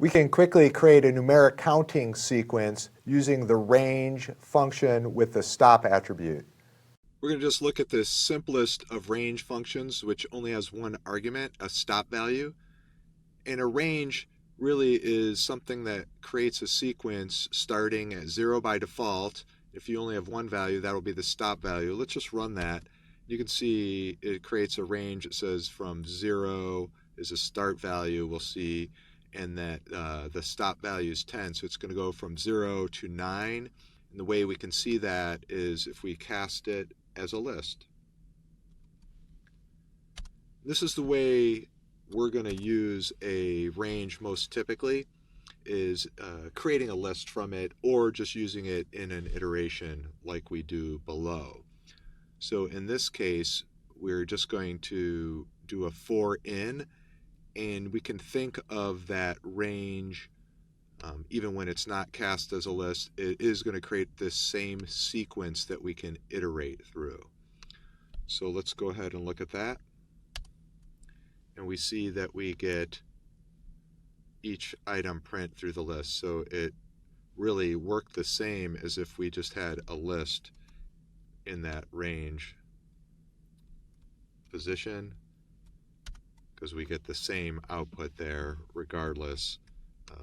We can quickly create a numeric counting sequence using the range function with the stop attribute. We're going to just look at the simplest of range functions, which only has one argument, a stop value. And a range really is something that creates a sequence starting at 0 by default. If you only have one value, that will be the stop value. Let's just run that. You can see it creates a range. It says from 0 is a start value, we'll see, and that the stop value is 10. So it's going to go from 0 to 9. And the way we can see that is if we cast it as a list. This is the way we're going to use a range most typically, is creating a list from it or just using it in an iteration like we do below. So in this case, we're just going to do a for in, and we can think of that range, even when it's not cast as a list, it is going to create this same sequence that we can iterate through. So let's go ahead and look at that. And we see that we get each item print through the list. So it really worked the same as if we just had a list in that range position, because we get the same output there regardless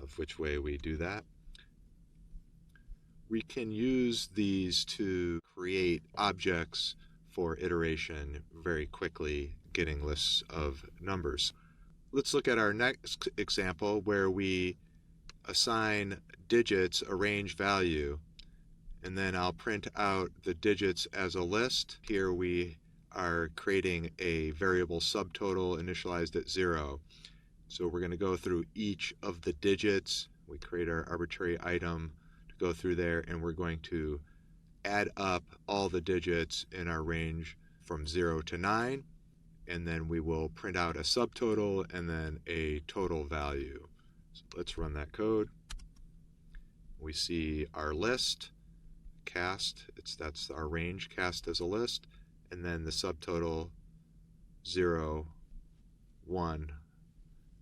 of which way we do that. We can use these to create objects for iteration very quickly, getting lists of numbers. Let's look at our next example where we assign digits a range value, and then I'll print out the digits as a list. Here we are creating a variable subtotal initialized at 0. So we're going to go through each of the digits. We create our arbitrary item to go through there, and we're going to add up all the digits in our range from 0 to 9, and then we will print out a subtotal and then a total value. So let's run that code. We see our list cast, that's our range cast as a list, and then the subtotal 0, 1,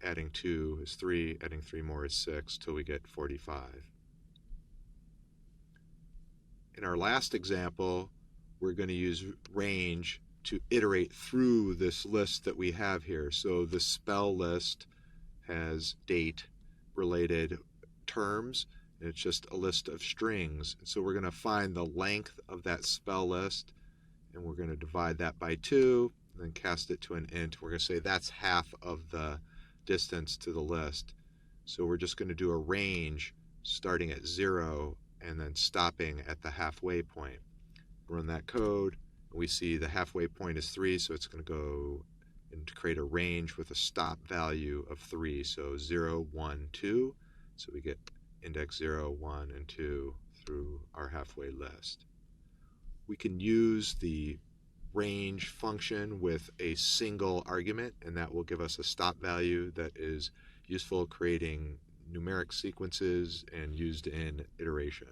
adding 2 is 3, adding 3 more is 6, till we get 45. In our last example, we're going to use range to iterate through this list that we have here. So the spell list has date-related terms, and it's just a list of strings. So we're going to find the length of that spell list, and we're going to divide that by 2, and then cast it to an int. We're going to say that's half of the distance to the list. So we're just going to do a range starting at 0 and then stopping at the halfway point. Run that code. We see the halfway point is 3, so it's going to go and create a range with a stop value of 3. So 0, 1, 2. So we get index 0, 1, and 2 through our halfway list. We can use the range function with a single argument, and that will give us a stop value that is useful creating numeric sequences and used in iteration.